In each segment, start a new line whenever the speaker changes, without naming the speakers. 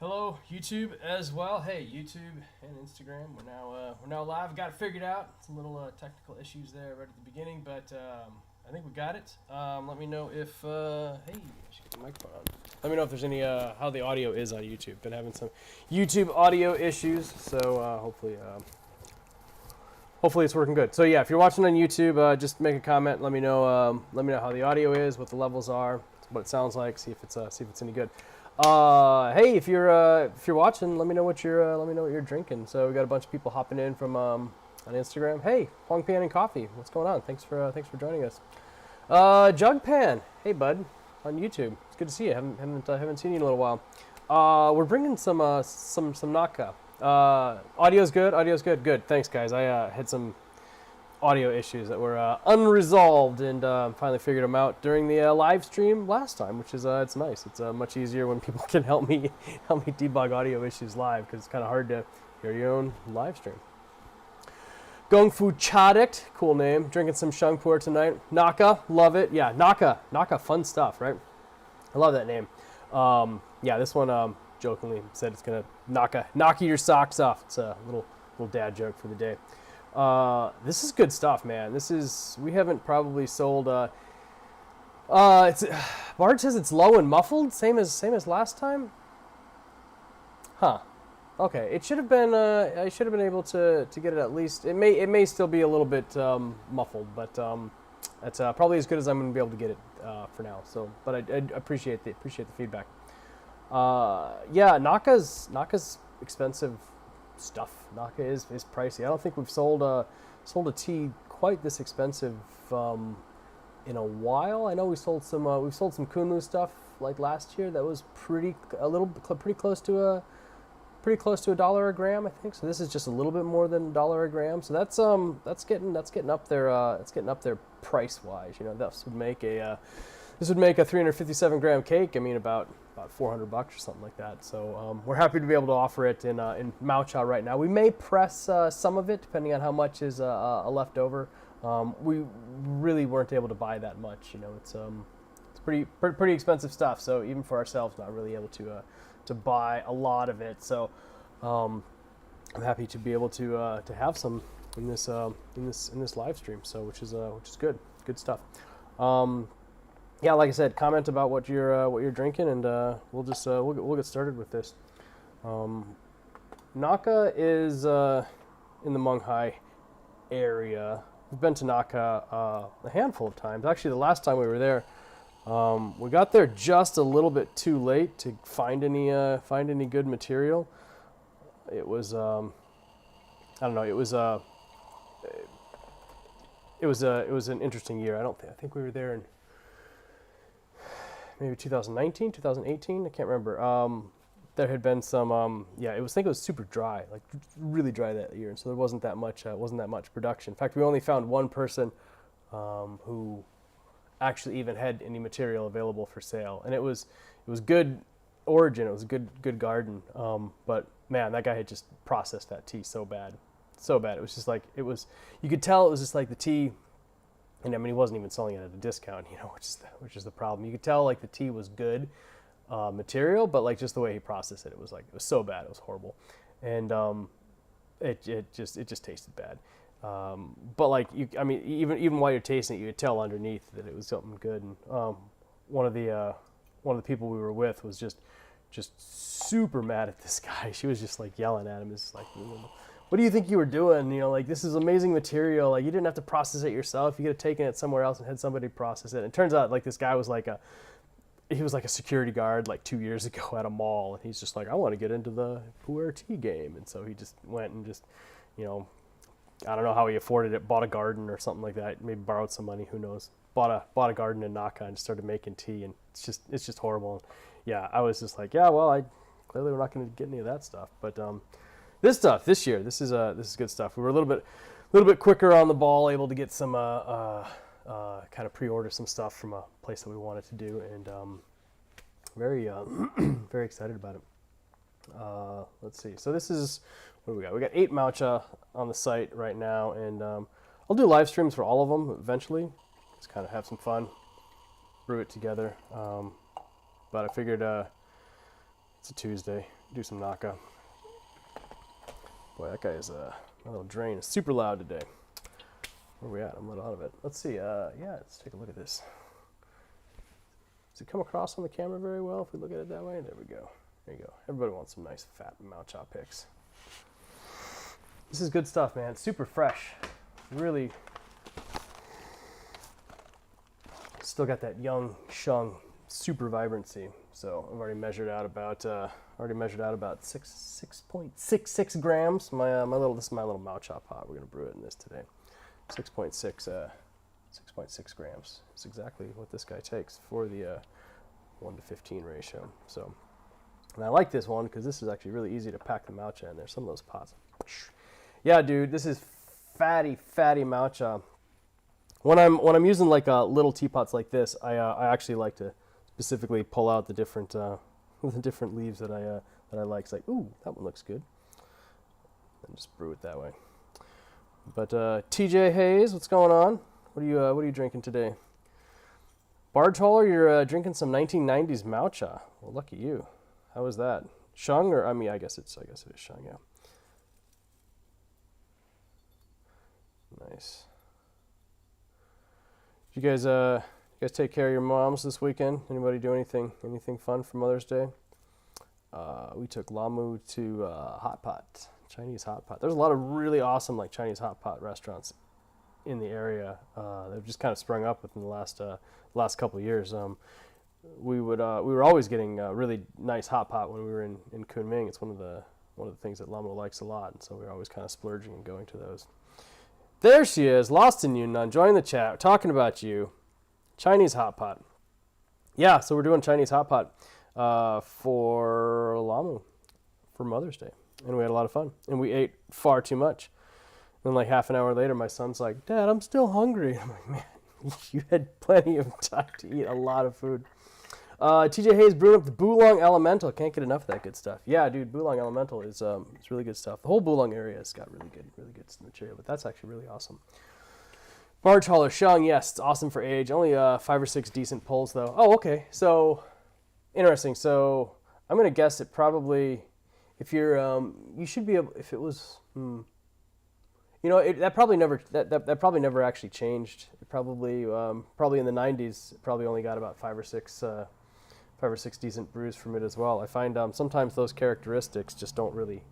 Hello, YouTube as well. Hey, YouTube and Instagram. We're now live. Got it figured out. Some little technical issues there right at the beginning, but I think we got it. Let me know if hey, I should get the microphone on. Let me know if there's any how the audio is on YouTube. Been having some YouTube audio issues, so hopefully it's working good. So yeah, if you're watching on YouTube, just make a comment. Let me know. Let me know how the audio is, what the levels are, what it sounds like. See if it's any good. Hey, if you're watching, let me know what you're drinking. So we got a bunch of people hopping in from on Instagram. Hey, Huang Pan and Coffee, what's going on? Thanks for joining us. Jug Pan, hey bud, on YouTube. It's good to see you. Haven't seen you in a little while. We're bringing some Naka. Audio's good. Good. Thanks guys. I had some audio issues that were unresolved, and finally figured them out during the live stream last time, which is it's nice. It's much easier when people can help me debug audio issues live, because it's kind of hard to hear your own live stream. Gong Fu Chadict, cool name. Drinking some Shangpur tonight. Naka, love it. Yeah, Naka, fun stuff, right? I love that name. Yeah, this one jokingly said it's gonna knock your socks off. It's a little dad joke for the day. This is good stuff, man. We haven't probably sold, Bard says it's low and muffled, same as last time. Huh. Okay, it should have been, I should have been able to get it at least, it may still be a little bit, muffled, but, that's, probably as good as I'm going to be able to get it, for now, so, but I appreciate the feedback. Yeah, Naka's expensive stuff. Naka is pricey. I don't think we've sold a tea quite this expensive in a while. I know we've sold some Kunlu stuff like last year that was pretty close to $1 a gram, I think. So this is just a little bit more than $1 a gram. So that's getting up there price wise. You know, this would make a 357 gram cake. I mean, about $400 or something like that. So we're happy to be able to offer it in Mao Chao right now. We may press some of it depending on how much is left over. We really weren't able to buy that much. You know, it's pretty expensive stuff. So even for ourselves, not really able to buy a lot of it. So I'm happy to be able to have some in this live stream. So which is good stuff. Yeah, like I said, comment about what you're drinking, and we'll get started with this. Naka is in the Munghai area. We've been to Naka a handful of times. Actually, the last time we were there, we got there just a little bit too late to find any good material. It was I don't know. It was an interesting year. I think we were there in maybe 2019, 2018, I can't remember. There had been some, I think it was super dry, like really dry that year, and so there wasn't that much production. In fact, we only found one person who actually even had any material available for sale, and it was good origin, it was a good garden, but man, that guy had just processed that tea so bad. It was just like, you could tell it was just like the tea. And I mean, he wasn't even selling it at a discount, you know, which is the problem. You could tell like the tea was good material, but like just the way he processed it, it was so bad, it was horrible, and it just tasted bad. But like even while you're tasting it, you could tell underneath that it was something good. And one of the people we were with was just super mad at this guy. She was just like yelling at him. It's like, what do you think you were doing? You know, like, this is amazing material. Like, you didn't have to process it yourself. You could have taken it somewhere else and had somebody process it. And it turns out, like, this guy was like a security guard like 2 years ago at a mall, and he's just like, I want to get into the pu'er tea game. And so he just went and just, you know, I don't know how he afforded it, bought a garden or something like that, maybe borrowed some money, who knows. Bought a garden in Naka and started making tea, and it's just horrible. And yeah, I was just like, yeah, well, clearly we're not going to get any of that stuff, but this year, this is good stuff. We were a little bit quicker on the ball, able to get some kind of pre-order some stuff from a place that we wanted to do, and very very excited about it. Let's see. So this is, what do we got? We got 8 Maucha on the site right now, and I'll do live streams for all of them eventually. Just kind of have some fun, brew it together. But I figured it's a Tuesday. do some Naka. Boy, that guy is my little drain is super loud today. Where are we at? I'm a little out of it. Let's see. Yeah, let's take a look at this. Does it come across on the camera very well if we look at it that way? There we go. There you go. Everybody wants some nice fat Mao-Cha picks. This is good stuff, man. Super fresh. Really. Still got that young shung super vibrancy. So I've already measured out about 6.66 grams. This is my little Mao-Cha pot. We're gonna brew it in this today. 6.6 grams. It's exactly what this guy takes for the 1 to 15 ratio. So, and I like this one because this is actually really easy to pack the Mao-Cha in there. Some of those pots. Yeah, dude, this is fatty Mao-Cha. When I'm using like little teapots like this, I actually like to specifically pull out the different leaves that I like. It's like, ooh, that one looks good, and just brew it that way. But TJ Hayes, what's going on? What are you drinking today? Barge hauler, you're drinking some 1990s Mao-Cha. Well, lucky you. How was that? Shung, or I guess it is Shung, yeah. Nice. Did you guys take care of your moms this weekend? Anybody do anything fun for Mother's Day? We took Lamu to Hot Pot, Chinese Hot Pot. There's a lot of really awesome like Chinese hot pot restaurants in the area. They've just kind of sprung up within the last couple of years. We were always getting really nice hot pot when we were in Kunming. It's one of the things that Lamu likes a lot, and so we were always kind of splurging and going to those. There she is, lost in Yunnan, joining the chat, talking about you. Chinese hot pot. Yeah, so we're doing Chinese hot pot for Lamu for Mother's Day, and we had a lot of fun, and we ate far too much. And like half an hour later, my son's like, "Dad, I'm still hungry." I'm like, "Man, you had plenty of time to eat a lot of food." TJ Hayes brewing up the Bulong Elemental. Can't get enough of that good stuff. Yeah, dude, Bulong Elemental is it's really good stuff. The whole Bulong area has got really good material, but that's actually really awesome. Barge hauler Shung, yes, it's awesome for age. Only 5 or 6 decent pulls though. Oh, okay. So interesting. So I'm gonna guess it probably, if you're you should be able, if it was. That probably never actually changed. It probably in the 90s, it probably only got about 5 or 6 decent brews from it as well. I find sometimes those characteristics just don't really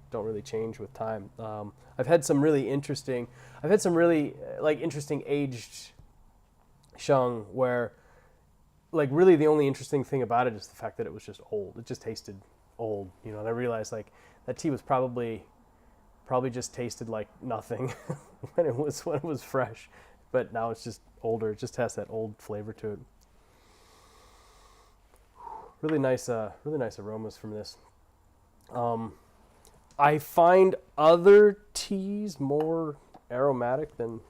change with time. I've had some really interesting aged Shung where like really the only interesting thing about it is the fact that it was just old. It just tasted old, and I realized like that tea was probably just tasted like nothing when it was fresh, but now it's just older. It just has that old flavor to it. Really nice aromas from this. I find other teas more aromatic than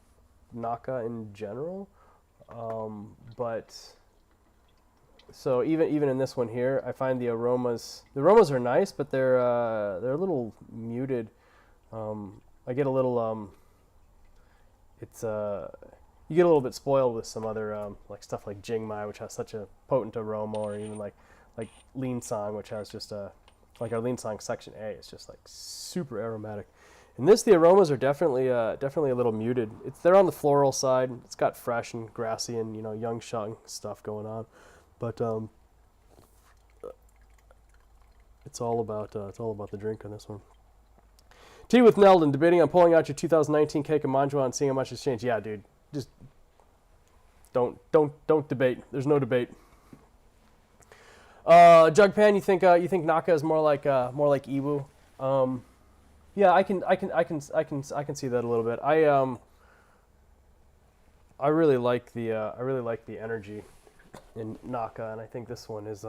Naka in general, but so even in this one here, I find the aromas are nice, but they're a little muted. I get a little you get a little bit spoiled with some other like stuff like Jingmai, which has such a potent aroma, or even like Linsang, which has just like our Linsang Section A, it's just like super aromatic. In this, the aromas are definitely a little muted. They're on the floral side. It's got fresh and grassy and young shung stuff going on, but it's all about the drink on this one. Tea with Neldon, debating on pulling out your 2019 cake of Manjua and seeing how much has changed. Yeah, dude, just don't debate. There's no debate. Jugpan, you think Naka is more like Ibu? Yeah, I can see that a little bit. I really like the energy in Naka, and I think this one is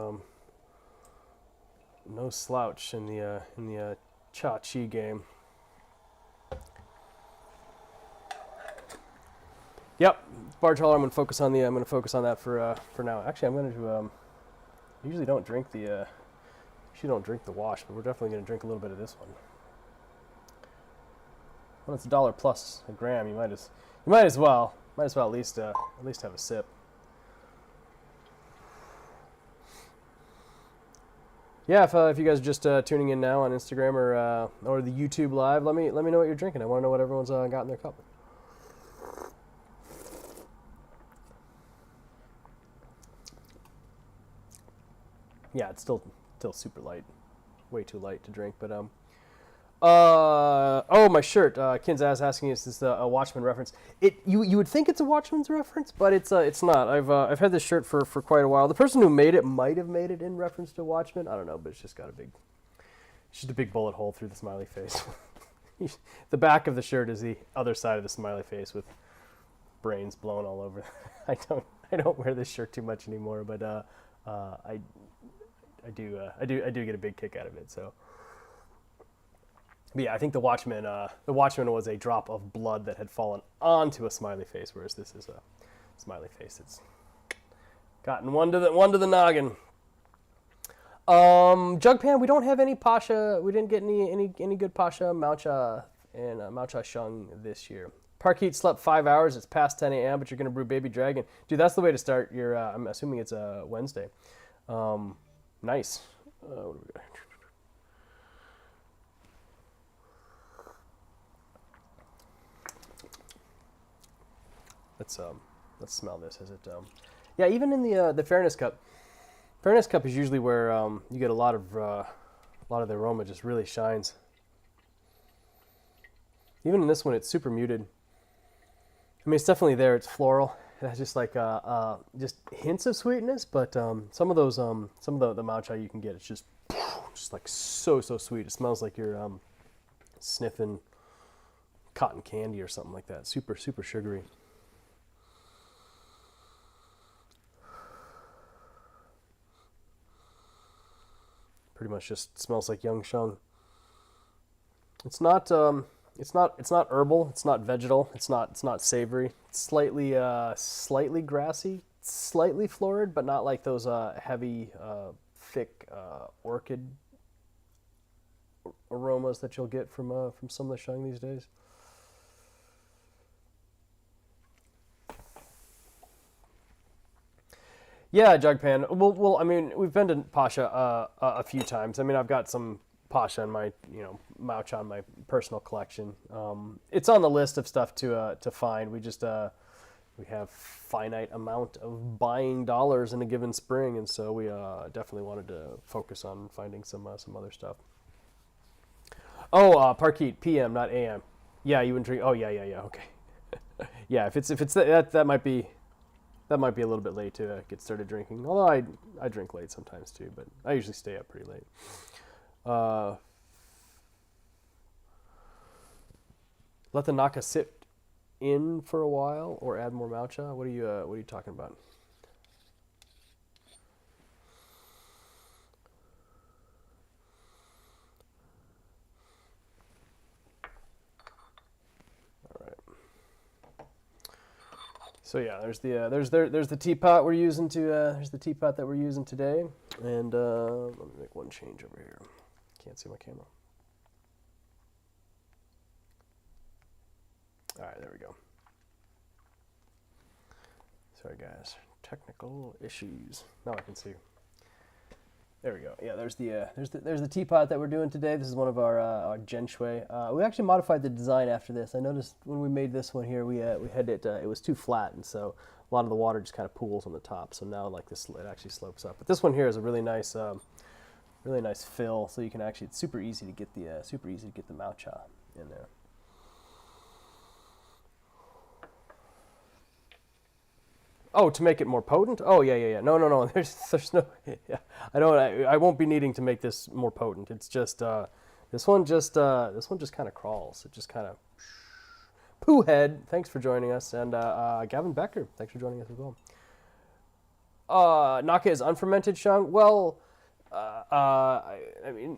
no slouch in the Cha Chi game. Yep, barge hauler. I'm gonna focus on that for now. Actually, I'm gonna do. Usually don't drink the wash, but we're definitely gonna drink a little bit of this one. When it's $1 plus a gram, you might as well at least have a sip. Yeah, if you guys are just tuning in now on Instagram or the YouTube live, let me know what you're drinking. I want to know what everyone's got in their cup. Yeah, it's still super light, way too light to drink. But oh, my shirt. Kinzaz asking is this a Watchmen reference? You would think it's a Watchmen's reference, but it's not. I've had this shirt for quite a while. The person who made it might have made it in reference to Watchmen. I don't know, but it's just got a big bullet hole through the smiley face. The back of the shirt is the other side of the smiley face with brains blown all over. I don't wear this shirt too much anymore, but I do get a big kick out of it. So. But yeah, I think the Watchmen was a drop of blood that had fallen onto a smiley face, whereas this is a smiley face. It's gotten one to the noggin. Jugpan, we don't have any Pasha. We didn't get any good Pasha Maucha and Maucha Shung this year. Parkeet slept 5 hours. It's past 10 a.m., but you're gonna brew Baby Dragon, dude. That's the way to start your. I'm assuming it's a Wednesday. Nice. What do we got? Let's smell this. Is it? Yeah, even in the Fairness Cup. Fairness Cup is usually where you get a lot of the aroma just really shines. Even in this one, it's super muted. I mean, it's definitely there. It's floral. It has just like just hints of sweetness, but some of the matcha you can get, it's just like so sweet. It smells like you're sniffing cotton candy or something like that. Super sugary. Pretty much just smells like young shung. It's not herbal. It's not vegetal. It's not savory. It's slightly grassy, slightly florid, but not like those heavy, thick orchid aromas that you'll get from some of the shung these days. Yeah, Jugpan. Well, I mean, we've been to Pasha a few times. I mean, I've got some Pasha in my, Maucha in my personal collection. It's on the list of stuff to find. We just we have finite amount of buying dollars in a given spring, and so we definitely wanted to focus on finding some other stuff. Oh, Parkeet, PM, not AM. Yeah, you wouldn't drink. Oh, yeah. Okay. Yeah, if it's that might be. That might be a little bit late to get started drinking. Although I drink late sometimes too, but I usually stay up pretty late. Let the Naka sit in for a while, or add more Maucha. What are you talking about? So yeah, there's the teapot we're using there's the teapot that we're using today, and let me make one change over here. Can't see my camera. All right, there we go. Sorry guys, technical issues. Now I can see. There we go. Yeah, there's the teapot that we're doing today. This is one of our Genshui. We actually modified the design after this. I noticed when we made this one here, we had it. It was too flat, and so a lot of the water just kind of pools on the top. So now, like this, it actually slopes up. But this one here is a really nice fill. So you can actually, it's super easy to get the Maucha in there. Oh, to make it more potent? Oh, yeah. No. There's no. Yeah, I won't be needing to make this more potent. It's just this one just kind of crawls. It just kind of. Poohhead, thanks for joining us, and Gavin Becker, thanks for joining us as well. Naka is unfermented shung. Well,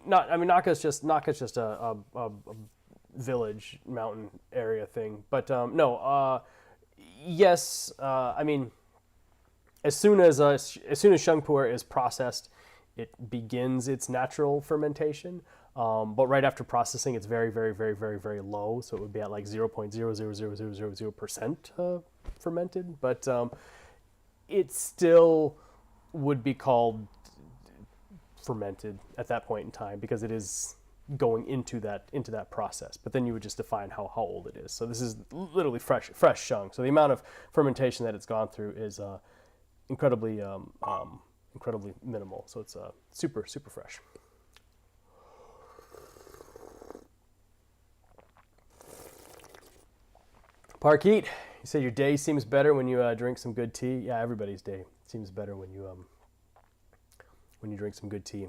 Naka's just a village mountain area thing, but no. Yes, I mean. As soon as Shengpuer is processed, it begins its natural fermentation. But right after processing, it's very, very, very, very, very low. So it would be at like 0.00000% fermented. But it still would be called fermented at that point in time because it is going into that process. But then you would just define how old it is. So this is literally fresh shung. So the amount of fermentation that it's gone through is incredibly minimal. So it's super fresh. Parkeet, you said your day seems better when you drink some good tea. Yeah, everybody's day seems better when you drink some good tea.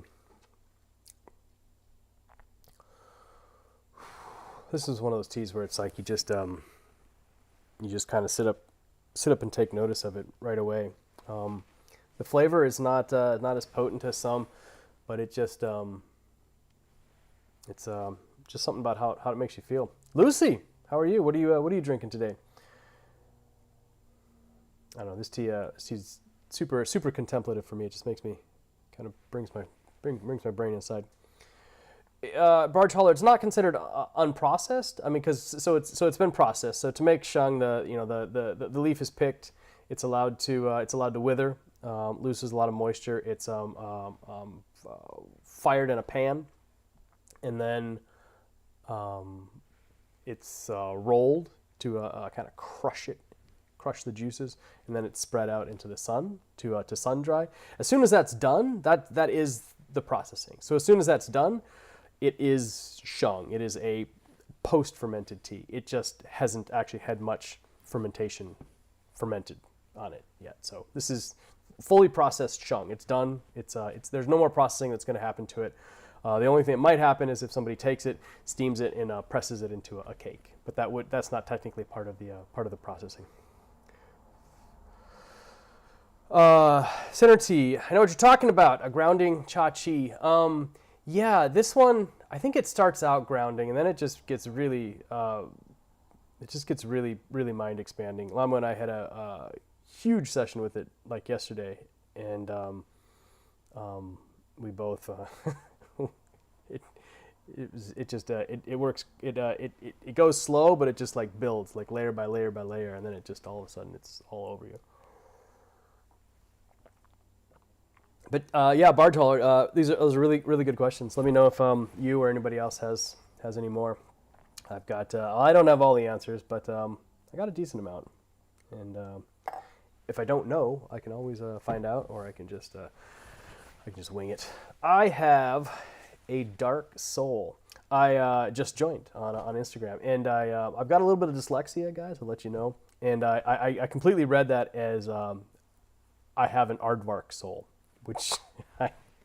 This is one of those teas where it's like you just kind of sit up and take notice of it right away. The flavor is not as potent as some, but it just it's just something about how it makes you feel. Lucy, how are you? What are you drinking today? I don't know. This tea's super contemplative for me. It just makes me kind of brings my brain inside. Barge Holler, it's not considered unprocessed. I mean, so it's been processed. So to make shung, the leaf is picked. It's allowed to wither. Loses a lot of moisture. It's fired in a pan, and then it's rolled to kind of crush the juices, and then it's spread out into the sun to sun dry. As soon as that's done, that is the processing. So as soon as that's done, it is shung. It is a post-fermented tea. It just hasn't actually had much fermented on it yet. So this is fully processed shung. It's done. It's there's no more processing that's going to happen to it. The only thing that might happen is if somebody takes it, steams it, and presses it into a cake. But that's not technically part of the processing. Synergy, I know what you're talking about. A grounding cha chi. Yeah, this one, I think it starts out grounding, and then it just gets really, really mind expanding. Lama and I had a huge session with it like yesterday, and we both it works. It goes slow, but it just like builds like layer by layer by layer, and then it just all of a sudden it's all over you. But yeah, Barge Hauler, those are really good questions. Let me know if you or anybody else has any more. I've got I don't have all the answers, but I got a decent amount, and if I don't know, I can always find out, or I can just wing it. I have a dark soul. I just joined on Instagram, and I've got a little bit of dyslexia, guys. I'll let you know, and I completely read that as I have an aardvark soul, which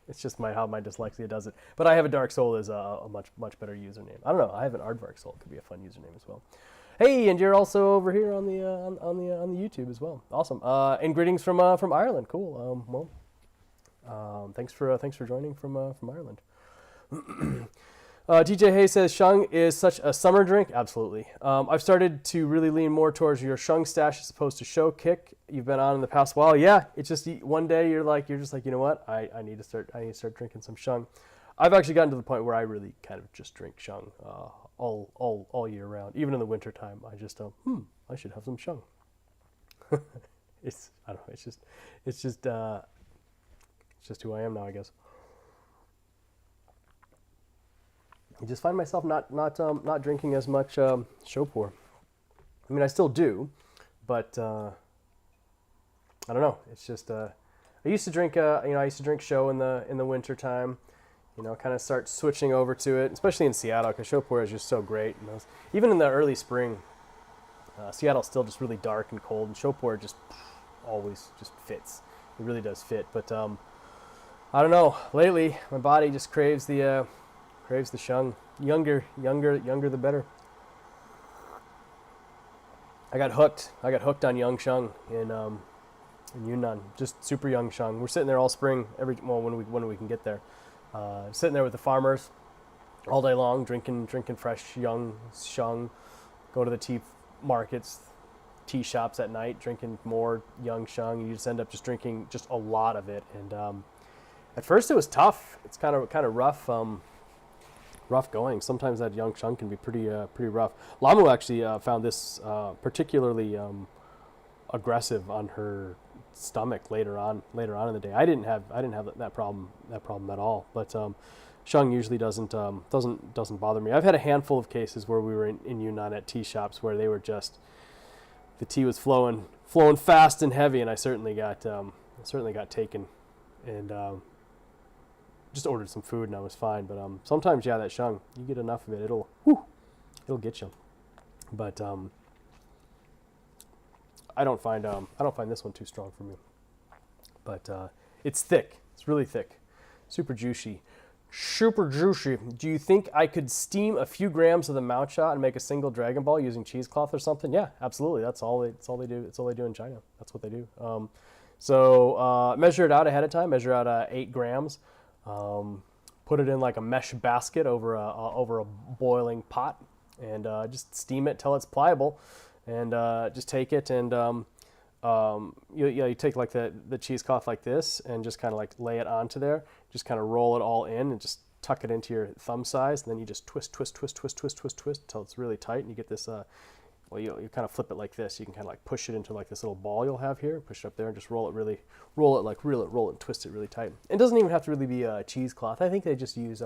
it's just how my dyslexia does it. But I have a dark soul is a much better username. I don't know. I have an aardvark soul. It could be a fun username as well. Hey, and you're also over here on the on the YouTube as well. Awesome. And greetings from Ireland. Cool. Thanks for joining from Ireland. DJ Hay says shung is such a summer drink. Absolutely. I've started to really lean more towards your shung stash as opposed to show kick you've been on in the past while. Yeah, it's just one day you're just like, you know what? I need to start drinking some shung. I've actually gotten to the point where I really kind of just drink shung all year round. Even in the wintertime, I just I should have some shung. I don't know. It's just who I am now, I guess. I just find myself not drinking as much Showpour. I mean, I still do, but I don't know. It's just I used to drink Show in the winter time. Kind of start switching over to it, especially in Seattle, because Showpour is just so great. Even in the early spring, Seattle's still just really dark and cold, and Showpour just always just fits. It really does fit. But I don't know. Lately, my body just craves the shung. Younger the better. I got hooked on young shung in Yunnan. Just super young shung. We're sitting there all spring when we can get there. Sitting there with the farmers all day long, drinking fresh young shung. Go to the tea markets, tea shops at night, drinking more young shung. You just end up just drinking just a lot of it. And at first it was tough. It's kind of rough. Rough going. Sometimes that young shung can be pretty rough. Lamu actually found this particularly aggressive on her stomach later on in the day. I didn't have that problem at all. But shung usually doesn't bother me. I've had a handful of cases where we were in Yunnan at tea shops where they were just, the tea was flowing fast and heavy, and I certainly got taken, and just ordered some food and I was fine. But sometimes, yeah, that shung, you get enough of it, it'll get you. But I don't find this one too strong for me. But it's thick. It's really thick, super juicy. Super juicy. Do you think I could steam a few grams of the mouth shot and make a single Dragon Ball using cheesecloth or something? Yeah, absolutely. That's all they do. It's all they do in China. That's what they do. So measure it out ahead of time. Measure out 8 grams. Put it in like a mesh basket over a boiling pot, and just steam it till it's pliable. And just take it and you take like the cheesecloth like this and just kind of like lay it onto there. Just kind of roll it all in and just tuck it into your thumb size, and then you just twist till it's really tight, and you get this. You kind of flip it like this. You can kind of like push it into like this little ball you'll have here. Push it up there and just roll it and twist it really tight. It doesn't even have to really be a cheesecloth. I think they just use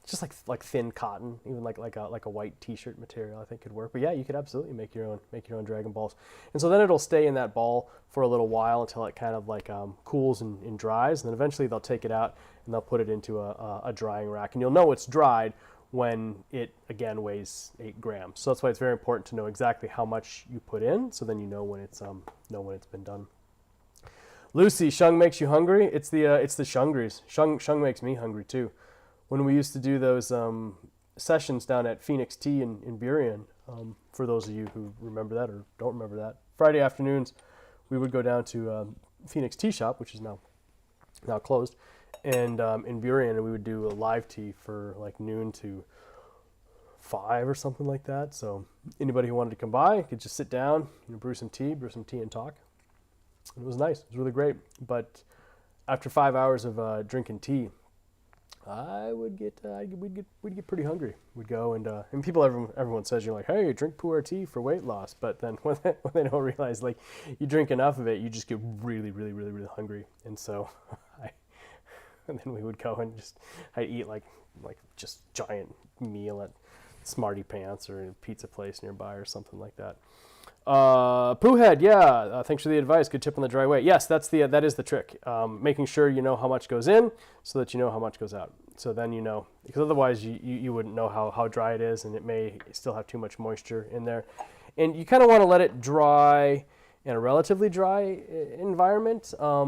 just like thin cotton, even like a white T-shirt material. I think could work. But yeah, you could absolutely make your own Dragon Balls. And so then it'll stay in that ball for a little while until it kind of like cools and dries. And then eventually they'll take it out and they'll put it into a drying rack. And you'll know it's dried when it again weighs 8 grams. So that's why it's very important to know exactly how much you put in, so then you know when it's been done. Lucy, shung makes you hungry? It's the shungries. Shung makes me hungry too. When we used to do those sessions down at Phoenix Tea in Burien, for those of you who remember that or don't remember that, Friday afternoons we would go down to Phoenix Tea Shop, which is now closed, and in Burien, and we would do a live tea for like noon to 5 or something like that. So anybody who wanted to come by could just sit down, brew some tea and talk. It was nice. It was really great. But after 5 hours of drinking tea, we'd get pretty hungry. We'd go and everyone says, you're like, hey, drink pu'er tea for weight loss. But then when they don't realize, like, you drink enough of it, you just get really, really, really, really hungry. And so and then we would go and I'd eat like just giant meal at Smarty Pants or a pizza place nearby or something like that. Poohead, yeah, thanks for the advice. Good tip on the dry weight. Yes, that is the trick. Making sure you know how much goes in so that you know how much goes out. So then you know, because otherwise you wouldn't know how dry it is, and it may still have too much moisture in there. And you kind of want to let it dry in a relatively dry environment. I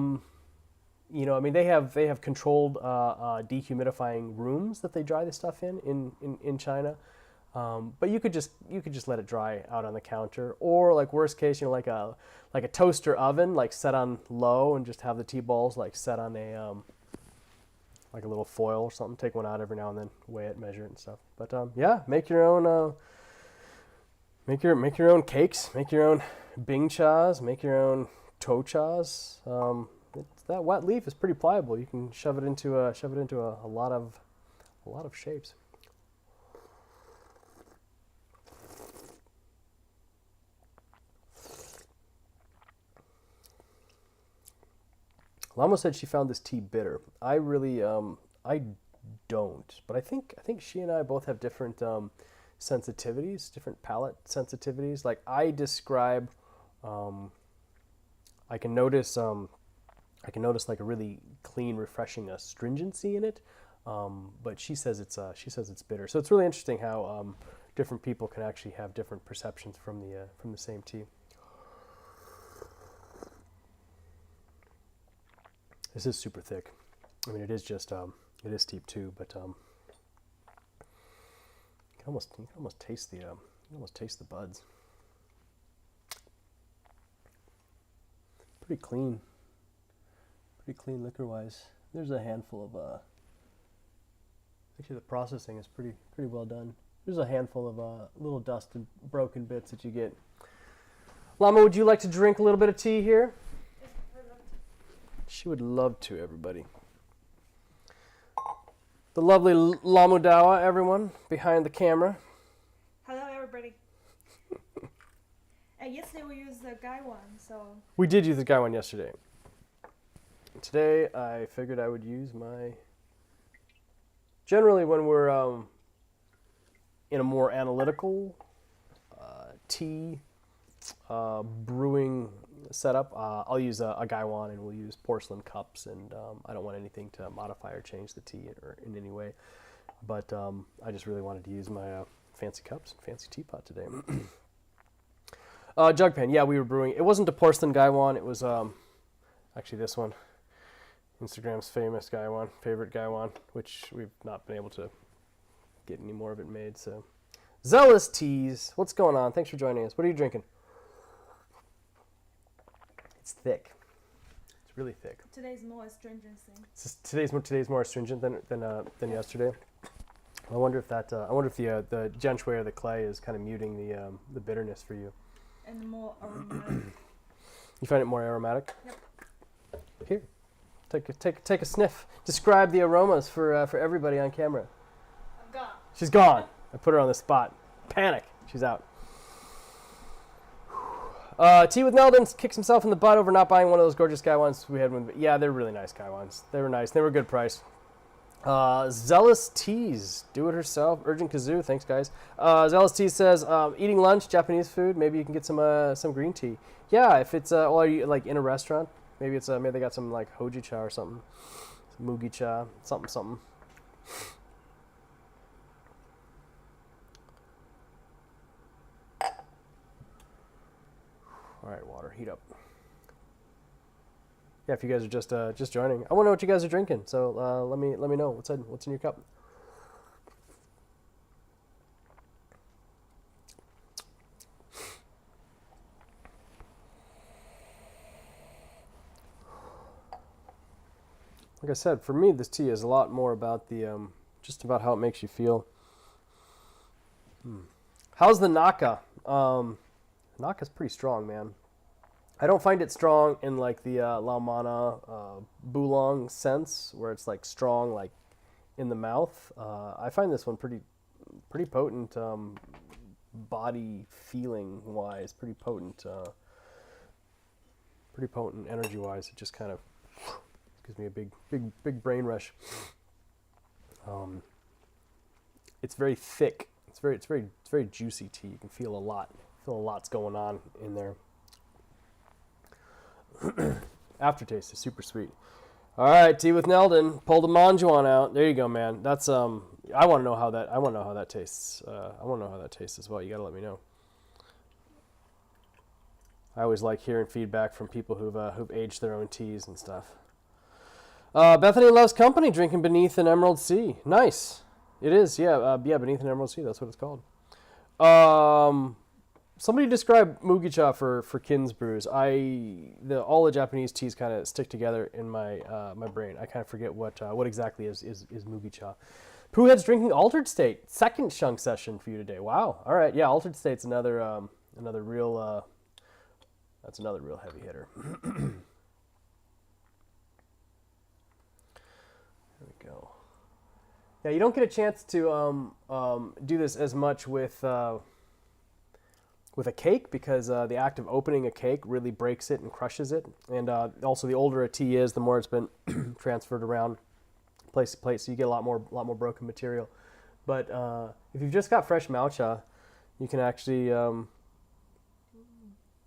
mean, they have controlled dehumidifying rooms that they dry the stuff in China. But you could just let it dry out on the counter, or like worst case, like a toaster oven, like set on low, and just have the tea balls like set on a like a little foil or something. Take one out every now and then, weigh it, measure it, and stuff. But yeah, make your own cakes, make your own bing chas, make your own to chas. That wet leaf is pretty pliable. You can shove it into a lot of shapes. Lama said she found this tea bitter. I really, I don't, but I think she and I both have different sensitivities, different palate sensitivities. Like I describe, I can notice like a really clean, refreshing astringency in it. But she says it's bitter. So it's really interesting how different people can actually have different perceptions from the same tea. This is super thick. I mean, it is just it is steep too, but you can almost taste the buds. Pretty clean liquor-wise. There's a handful of actually the processing is pretty well done. There's a handful of little dust and broken bits that you get. Lama, would you like to drink a little bit of tea here? She would love to, everybody. The lovely Lamu Dawa, everyone, behind the camera.
Hello, everybody. Yesterday we used the guy one, so
We did use the guy one yesterday. Today I figured I would use my. Generally, when we're in a more analytical tea brewing setup, I'll use a gaiwan, and we'll use porcelain cups, and I don't want anything to modify or change the tea or in any way. But I just really wanted to use my fancy cups and fancy teapot today. Jug pan, yeah, we were brewing. It wasn't a porcelain gaiwan. It was actually this one. Instagram's famous gaiwan, favorite gaiwan, which we've not been able to get any more of it made. So, Zealous Teas, what's going on? Thanks for joining us. What are you drinking? It's thick. It's really thick.
today's more astringency.
Today's more astringent than yesterday. I wonder if that. I wonder if the Genshui or the clay is kind of muting the bitterness for you.
And more aromatic.
You find it more aromatic?
Yep.
Here, take a sniff. Describe the aromas for everybody on camera.
I'm gone.
She's gone. I put her on the spot. Panic. She's out. Tea with Neldon kicks himself in the butt over not buying one of those gorgeous Gaiwans we had. Yeah, they're really nice Gaiwans. They were nice. They were a good price. Zealous Teas, do it herself. Urgent Kazoo, thanks guys. Zealous Teas says, eating lunch, Japanese food. Maybe you can get some green tea. Yeah, if it's well, are you like in a restaurant? Maybe it's maybe they got some like hojicha or something, some mugicha, something. All right, water, heat up. Yeah, if you guys are just joining, I want to know what you guys are drinking. So let me know what's in your cup. Like I said, for me, this tea is a lot more about the just about how it makes you feel. How's the Naka? Naka's pretty strong, man. I don't find it strong in like the Laomana Boulong sense, where it's like strong, like in the mouth. I find this one pretty potent, body feeling wise. Pretty potent energy wise. It just kind of gives me a big brain rush. It's very thick. It's very juicy tea. You can feel a lot. Feel a lot's going on in there. Aftertaste is super sweet. All right, tea with Neldon. Pull the Manjuan out. There you go, man. That's I want to know how that tastes. I want to know how that tastes as well. You got to let me know. I always like hearing feedback from people who've aged their own teas and stuff. Bethany Loves Company, drinking Beneath an Emerald Sea. Nice. It is, yeah. Beneath an Emerald Sea. That's what it's called. Somebody describe Mugicha for Kin's brews. All the Japanese teas kind of stick together in my my brain. I kind of forget what exactly is Mugicha. Poohhead's drinking Altered State. Second shunk session for you today. Wow. All right. Yeah, Altered State's another real that's another real heavy hitter. There we go. Yeah, you don't get a chance to do this as much with a cake because the act of opening a cake really breaks it and crushes it. And also, the older a tea is, the more it's been transferred around place to place, so you get a lot more broken material. But if you've just got fresh Maucha, you can actually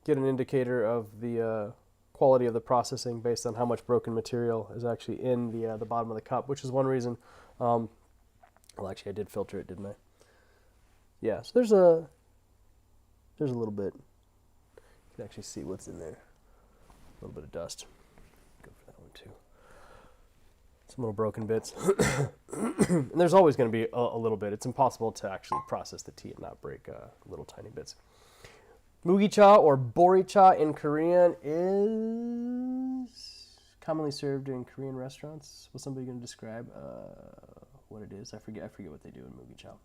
get an indicator of the quality of the processing based on how much broken material is actually in the bottom of the cup, which is one reason. Well, actually, I did filter it, didn't I? Yeah, so there's a little bit. You can actually see what's in there. A little bit of dust. Go for that one too. Some little broken bits. And there's always going to be a little bit. It's impossible to actually process the tea and not break little tiny bits. Mugicha or Boricha in Korean is commonly served in Korean restaurants. Was somebody going to describe what it is? I forget what they do in Mugicha.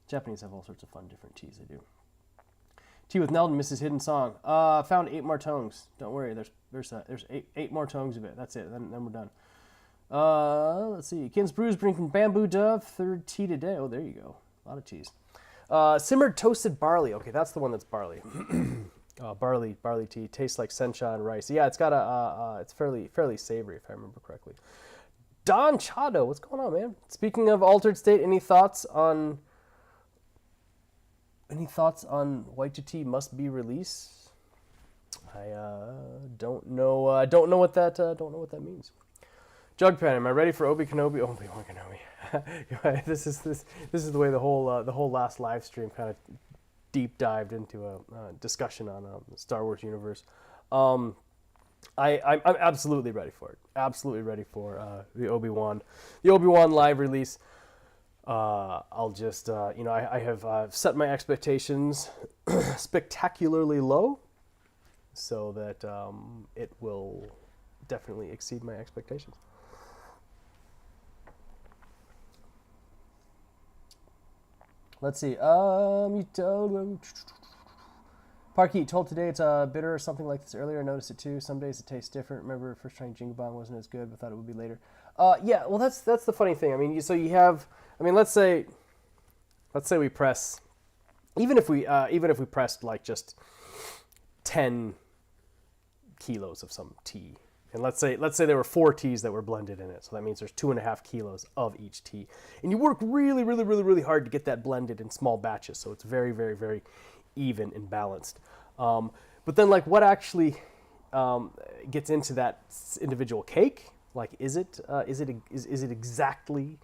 Japanese have all sorts of fun different teas they do. Tea with Neldon, Mrs. Hidden Song. Found 8 more tongues. Don't worry, there's eight more tongues of it. That's it. Then we're done. Let's see. Kin's Brews drinking Bamboo Dove. Third tea today. Oh, there you go. A lot of teas. Simmered toasted barley. Okay, that's the one that's barley. barley tea. Tastes like sencha and rice. Yeah, it's got it's fairly savory if I remember correctly. Don Chado, what's going on, man? Speaking of Altered State, any thoughts on White Tea must be release? I don't know. Don't know what that means. Jugpan, am I ready for Obi-Wan Kenobi? This is the way the whole last live stream kind of deep dived into a discussion on the Star Wars universe. I'm absolutely ready for it. Absolutely ready for the Obi-Wan live release. I'll just I have set my expectations spectacularly low, so that it will definitely exceed my expectations. Let's see. You told Parky told today it's bitter or something like this earlier. I noticed it too. Some days it tastes different. Remember, first trying Jingle Bong wasn't as good, but thought it would be later. Yeah. Well, that's the funny thing. I mean, you have. I mean, let's say we press, even if we pressed like just 10 kilos of some tea. And let's say there were 4 teas that were blended in it. So that means there's 2.5 kilos of each tea. And you work really, really, really, really hard to get that blended in small batches. So it's very, very, very even and balanced. But then like what actually gets into that individual cake? Like is it exactly,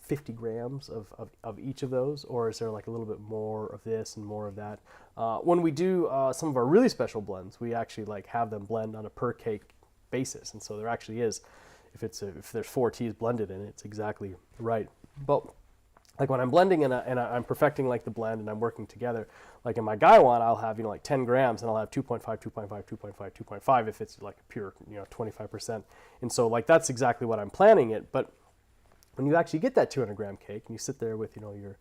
50 grams of each of those, or is there like a little bit more of this and more of that? When we do some of our really special blends, we actually like have them blend on a per cake basis, and so there actually is, if there's 4 teas blended in it, it's exactly right. But like when I'm blending and I'm perfecting like the blend and I'm working together, like in my Gaiwan, I'll have like 10 grams and I'll have 2.5, 2.5, 2.5, 2.5 if it's like pure 25%, and so like that's exactly what I'm planning it. But when you actually get that 200 gram cake and you sit there with your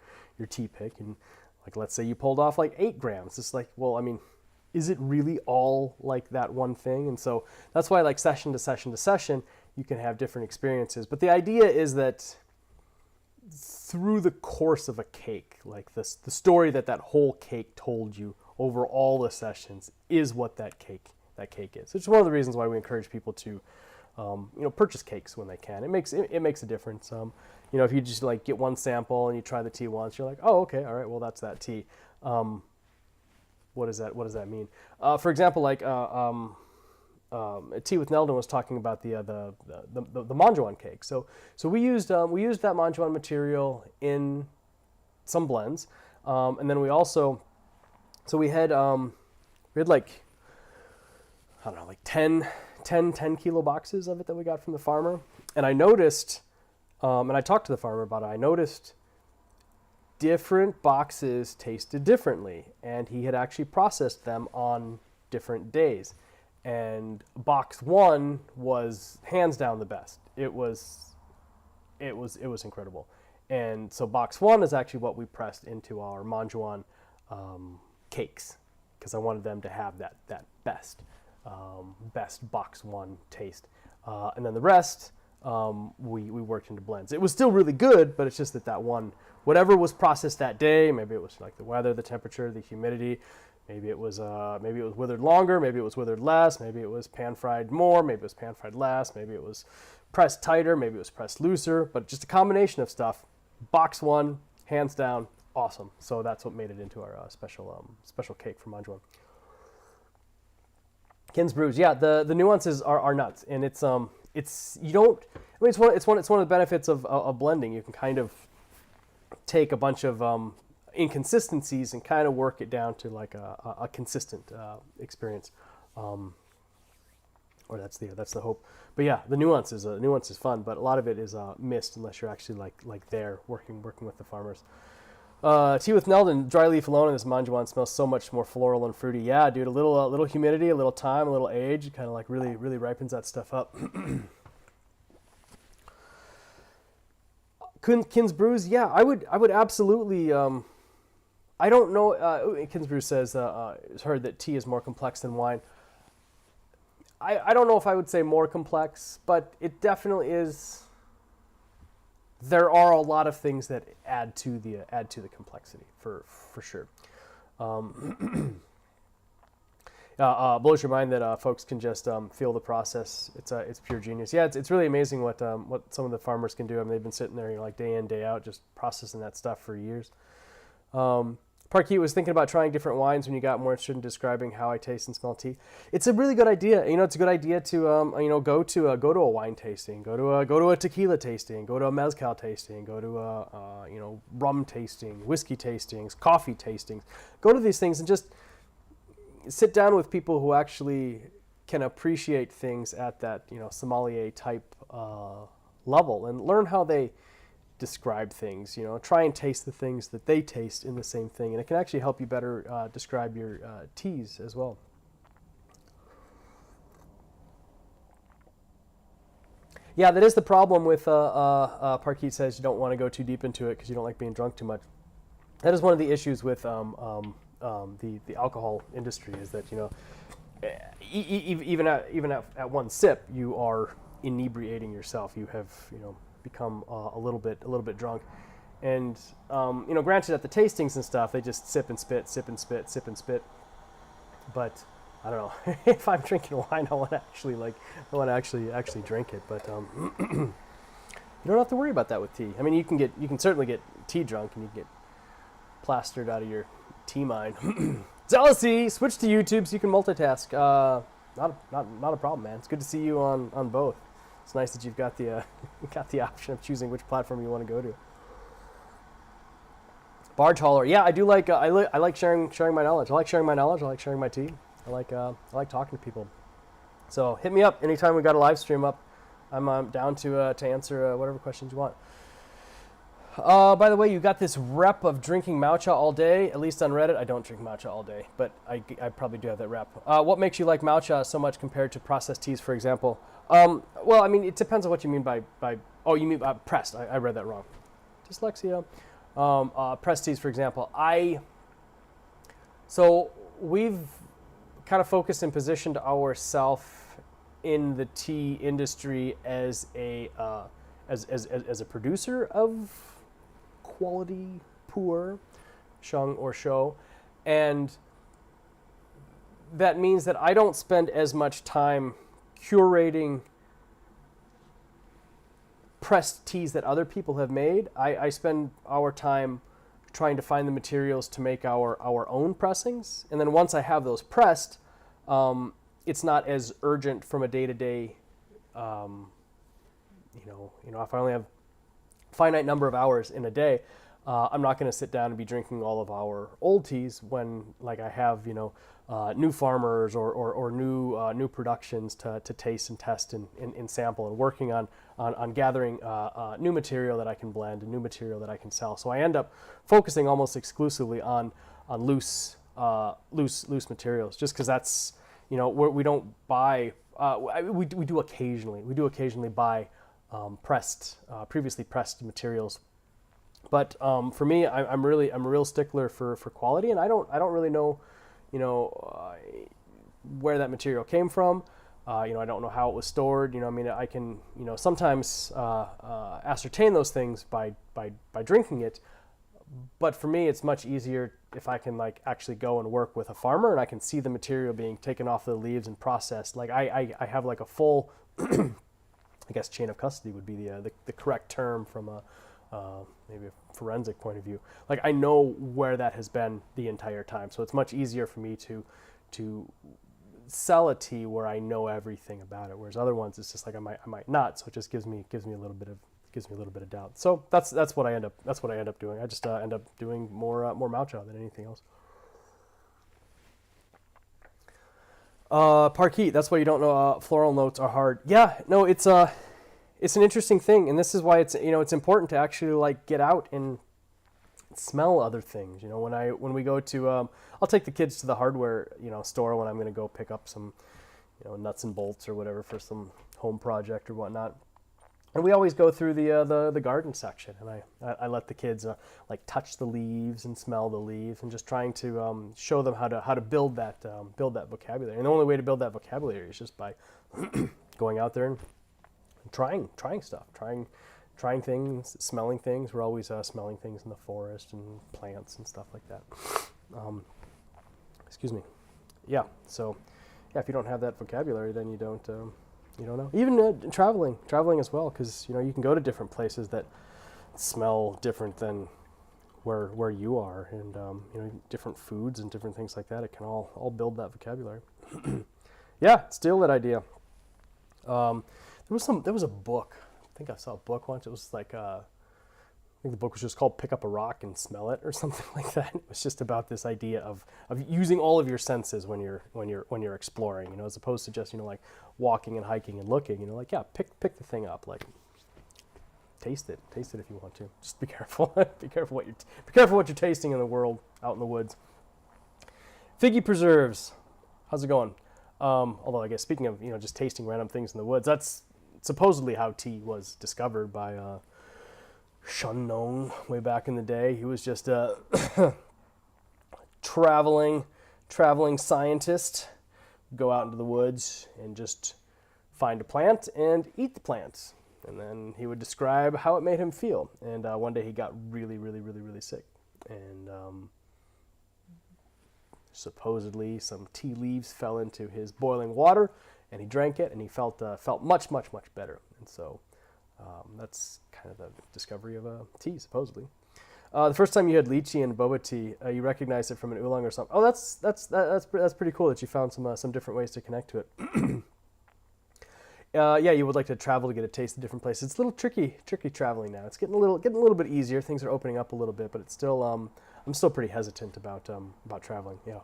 tea pick, and like let's say you pulled off like 8 grams, it's like, well, I mean, is it really all like that one thing? And so that's why like session to session to session you can have different experiences. But the idea is that through the course of a cake, like the story that whole cake told you over all the sessions is what that cake is. It's one of the reasons why we encourage people to purchase cakes when they can. It makes a difference. If you just like get one sample and you try the tea once, you're like, oh, okay, all right, well that's that tea. What does that mean? For example, like Tea with Neldon was talking about the Manjuan cake. So we used that Manjuan material in some blends, and then we also we had like I don't know, like 10 kilo boxes of it that we got from the farmer. And I noticed, and I talked to the farmer about it, I noticed different boxes tasted differently. And he had actually processed them on different days. And box 1 was hands down the best. It was incredible. And so box 1 is actually what we pressed into our Manjuan cakes, because I wanted them to have that best box 1 taste, and then the rest we worked into blends. It was still really good, but it's just that one, whatever was processed that day, maybe it was like the weather, the temperature, the humidity, maybe it was withered longer, maybe it was withered less, maybe it was pan fried more, maybe it was pan fried less, maybe it was pressed tighter, maybe it was pressed looser, but just a combination of stuff. Box 1, hands down, awesome. So that's what made it into our special cake from Manjuan. Kin's Brews, yeah, the nuances are nuts, and it's one of the benefits of blending. You can kind of take a bunch of inconsistencies and kind of work it down to like a consistent experience, or that's the hope. But yeah, the nuance is fun, but a lot of it is missed unless you're actually like there working with the farmers. Tea with Neldon, dry leaf alone in this Manjuan smells so much more floral and fruity. Yeah, dude, a little humidity, a little time, a little age, kind of like really, really ripens that stuff up. Kin's Brews, yeah, I would absolutely. I don't know. Kin's Brews says has heard that tea is more complex than wine. I don't know if I would say more complex, but it definitely is. There are a lot of things that add to the complexity for sure. blows your mind that folks can just feel the process. It's pure genius. Yeah, it's really amazing what some of the farmers can do. I mean, they've been sitting there, like day in, day out, just processing that stuff for years. Parkeet was thinking about trying different wines when you got more interested in describing how I taste and smell tea. It's a really good idea. It's a good idea to go to a wine tasting, go to a tequila tasting, go to a mezcal tasting, go to a rum tasting, whiskey tastings, coffee tastings. Go to these things and just sit down with people who actually can appreciate things at that sommelier type level and learn how they describe things. Try and taste the things that they taste in the same thing, and it can actually help you better describe your teas as well. Yeah, that is the problem with Parkeet says you don't want to go too deep into it because you don't like being drunk too much. That is one of the issues with the alcohol industry, is that even at one sip you are inebriating yourself. You have become a little bit drunk, and granted at the tastings and stuff they just sip and spit, sip and spit, sip and spit. But I don't know if I'm drinking wine, I want to actually drink it. But you don't have to worry about that with tea. I mean, you can certainly get tea drunk, and you can get plastered out of your tea mind. Jealousy, switch to YouTube so you can multitask. Not a problem, man. It's good to see you on both. It's nice that you've got the option of choosing which platform you want to go to. Barge hauler, yeah, I do like I like sharing my knowledge. I like sharing my knowledge. I like sharing my tea. I like talking to people. So hit me up anytime we got a live stream up. I'm down to answer whatever questions you want. By the way, you got this rep of drinking matcha all day, at least on Reddit. I don't drink matcha all day, but I probably do have that rep. What makes you like matcha so much compared to processed teas, for example? Well, I mean, it depends on what you mean by oh, you mean pressed. I read that wrong. Dyslexia. Pressed teas, for example. So we've kind of focused and positioned ourselves in the tea industry as a producer of quality pu'er, sheng or shou, and that means that I don't spend as much time curating pressed teas that other people have made. I spend our time trying to find the materials to make our own pressings, and then once I have those pressed, it's not as urgent from a day-to-day. If I only have a finite number of hours in a day, I'm not going to sit down and be drinking all of our old teas when, like, I have new farmers or new productions to taste and test and sample, and working on gathering new material that I can blend and new material that I can sell. So I end up focusing almost exclusively on loose materials, just because that's we don't buy. We do occasionally buy previously pressed materials. But for me, I'm a real stickler for quality, and I don't really know, where that material came from. I don't know how it was stored. I can, sometimes ascertain those things by drinking it. But for me, it's much easier if I can actually go and work with a farmer, and I can see the material being taken off the leaves and processed. Like I have a full, I guess chain of custody would be the correct term from maybe a forensic point of view. Like I know where that has been the entire time, so it's much easier for me to sell a tea where I know everything about it. Whereas other ones, it's just like I might not. So it just gives me a little bit of doubt. So that's what I end up doing. I just end up doing more matcha than anything else. Parkeet, that's why you don't know floral notes are hard. Yeah, no, it's an interesting thing, and this is why it's important to actually get out and smell other things. When we go to I'll take the kids to the hardware store when I'm going to go pick up some nuts and bolts or whatever for some home project or whatnot. And we always go through the garden section, and I let the kids touch the leaves and smell the leaves, and just trying to show them how to build that vocabulary. And the only way to build that vocabulary is just by going out there and trying stuff, trying things, smelling things. We're always smelling things in the forest and plants and stuff like that. Excuse me. yeah, so yeah, if you don't have that vocabulary, then you don't know. Even traveling as well, because you can go to different places that smell different than where you are, and different foods and different things like that. It can all build that vocabulary. Yeah, steal that idea. Um, there was a book. I think I saw a book once. It was like I think the book was just called "Pick Up a Rock and Smell It" or something like that. It was just about this idea of using all of your senses when you're exploring, as opposed to just like walking and hiking and looking. Like, yeah, pick the thing up, like taste it if you want to. Just be careful. Be careful what you're tasting in the world, out in the woods. Figgy preserves. How's it going? Although I guess speaking of just tasting random things in the woods, that's supposedly how tea was discovered by Shun Nong way back in the day. He was just a traveling scientist. Go out into the woods and just find a plant and eat the plant, and then he would describe how it made him feel. And one day he got really sick, and supposedly some tea leaves fell into his boiling water, and he drank it, and he felt much better. And so that's kind of the discovery of tea, supposedly. The first time you had lychee and boba tea, you recognized it from an oolong or something. Oh, that's pretty cool that you found some different ways to connect to it. Yeah, you would like to travel to get a taste of different places. It's a little tricky traveling now. It's getting a little bit easier. Things are opening up a little bit, but it's still I'm still pretty hesitant about traveling. Yeah.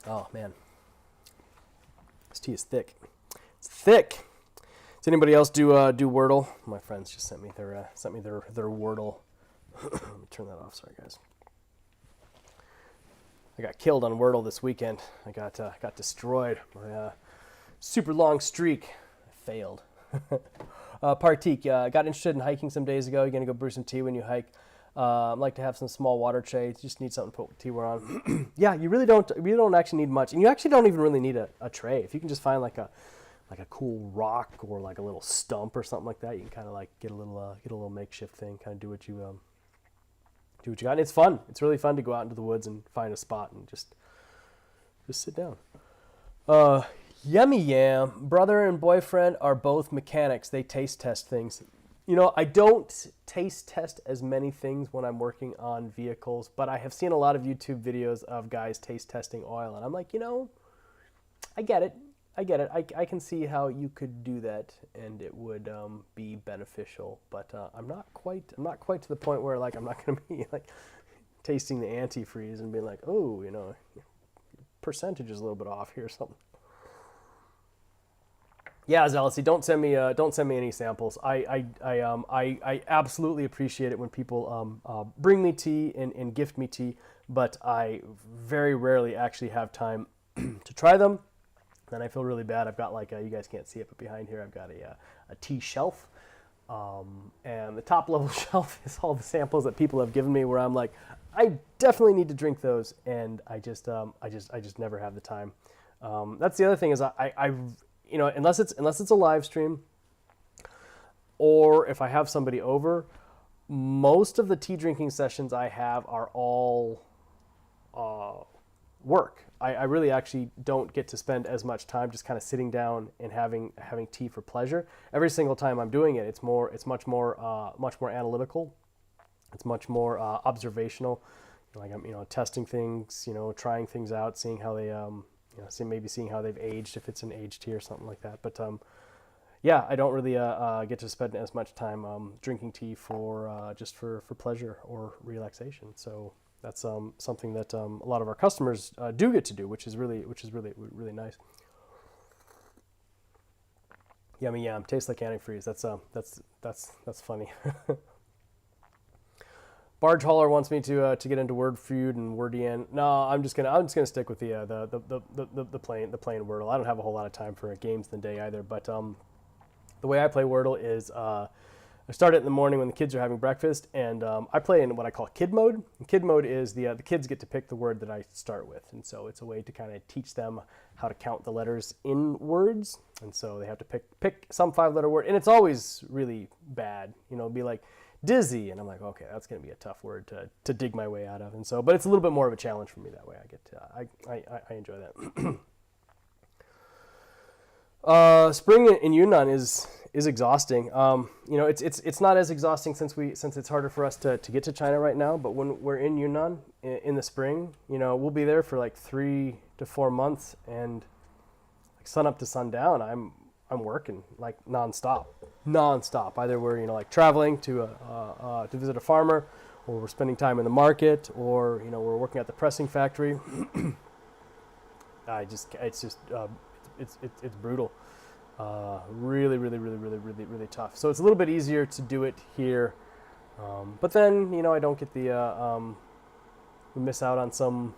Oh man, this tea is thick. It's thick. Does anybody else do Wordle? My friends just sent me their Wordle. Let me turn that off. Sorry, guys. I got killed on Wordle this weekend. I got destroyed. My super long streak. I failed. Partik, got interested in hiking some days ago. You're gonna go brew some tea when you hike. I'd like to have some small water trays. Just need something to put teaware on. Yeah, you really don't actually need much, and you actually don't even really need a tray. If you can just find like a cool rock or like a little stump or something like that, you can kind of like get a little makeshift thing. Kind of do what you got. And it's fun. It's really fun to go out into the woods and find a spot and just sit down. Yummy Yam, brother and boyfriend are both mechanics. They taste test things. I don't taste test as many things when I'm working on vehicles, but I have seen a lot of YouTube videos of guys taste testing oil, and I'm like, I get it. I can see how you could do that, and it would be beneficial. But I'm not quite to the point where like I'm not going to be like tasting the antifreeze and being like, oh, percentage is a little bit off here or something. Yeah, Zealousy, don't send me any samples. I absolutely appreciate it when people bring me tea and gift me tea, but I very rarely actually have time to try them. Then I feel really bad. I've got like you guys can't see it, but behind here I've got a tea shelf, and the top level shelf is all the samples that people have given me. Where I'm like, I definitely need to drink those, and I just never have the time. That's the other thing is I unless it's a live stream, or if I have somebody over, most of the tea drinking sessions I have are all work. I really actually don't get to spend as much time just kind of sitting down and having tea for pleasure. Every single time I'm doing it, it's much more analytical. It's much more observational. Like I'm testing things, trying things out, seeing how they seeing how they've aged, if it's an aged tea or something like that. But yeah, I don't really get to spend as much time drinking tea for just for pleasure or relaxation. So that's something that a lot of our customers do get to do, which is really nice. Yummy yum, tastes like antifreeze. That's funny. Barge Hauler wants me to get into Word Feud and Wordian. No, I'm just gonna stick with the plain Wordle. I don't have a whole lot of time for games in the day either. But the way I play Wordle is I start it in the morning when the kids are having breakfast, and I play in what I call kid mode. And kid mode is the kids get to pick the word that I start with, and so it's a way to kind of teach them how to count the letters in words. And so they have to pick some 5-letter word, and it's always really bad. It'd be like dizzy. And I'm like, okay, that's going to be a tough word to dig my way out of. And so, but it's a little bit more of a challenge for me that way. I enjoy that. Spring in Yunnan is exhausting. You know, it's not as exhausting since it's harder for us to get to China right now. But when we're in Yunnan in the spring, you know, we'll be there for like 3 to 4 months, and like sun up to sundown, I'm working like nonstop. Either we're, you know, like traveling to visit a farmer, or we're spending time in the market, or, you know, we're working at the pressing factory. It's brutal. Really tough. So it's a little bit easier to do it here, but then, you know, I don't get we miss out on some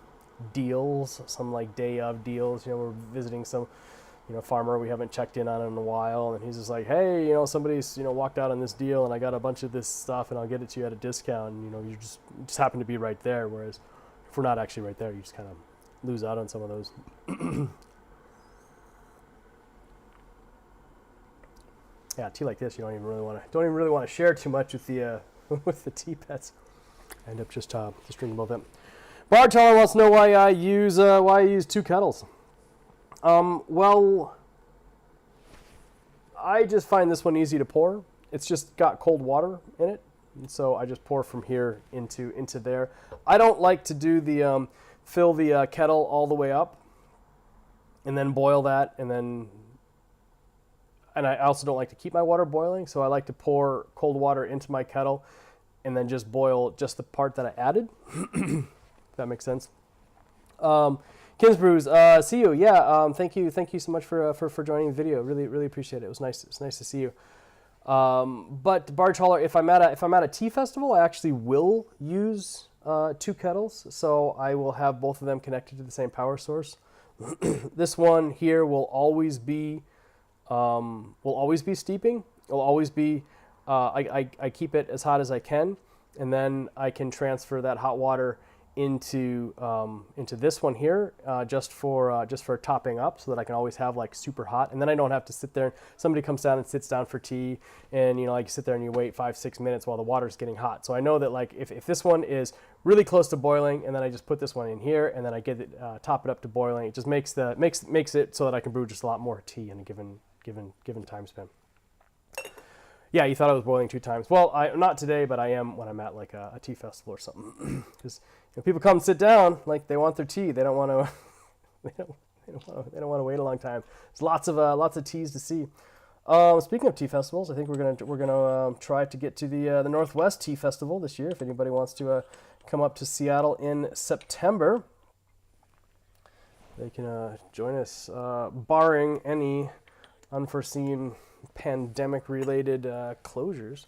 deals, some like day of deals. You know, we're visiting some, you know, farmer we haven't checked in on in a while, and he's just like, hey, you know, somebody's, you know, walked out on this deal, and I got a bunch of this stuff, and I'll get it to you at a discount. And, you know, you just happen to be right there. Whereas if we're not actually right there, you just kind of lose out on some of those. Yeah, tea like this, you don't even really want to share too much with the with the tea pets. I end up just drinking both of them. Bard Teller wants to know why I use 2 kettles. Well, I just find this one easy to pour. It's just got cold water in it, and so I just pour from here into there. I don't like to do the fill the kettle all the way up and then boil that, and I also don't like to keep my water boiling, so I like to pour cold water into my kettle and then just boil just the part that I added. If that makes sense. Kim's Brews, see you. Yeah, thank you so much for joining the video. Really appreciate it. It was nice to see you. But Barge Hauler, if I'm at a tea festival, I actually will use 2 kettles, so I will have both of them connected to the same power source. This one here will always be steeping. It'll always be, I keep it as hot as I can, and then I can transfer that hot water into this one here, just for topping up, so that I can always have like super hot, and then I don't have to sit there. Somebody comes down and sits down for tea, and, you know, like, you sit there and you wait 5-6 minutes while the water's getting hot. So I know that, like, if this one is really close to boiling, and then I just put this one in here, and then I get it top it up to boiling, it just makes it so that I can brew just a lot more tea in a given time span. Yeah, you thought I was boiling 2 times. Well, not today, but I am when I'm at like a tea festival or something. Because, you know, people come sit down, like, they want their tea. They don't want to. They don't want to wait a long time. There's lots of teas to see. Speaking of tea festivals, I think we're gonna try to get to the Northwest Tea Festival this year. If anybody wants to come up to Seattle in September, they can join us, barring any unforeseen pandemic-related closures.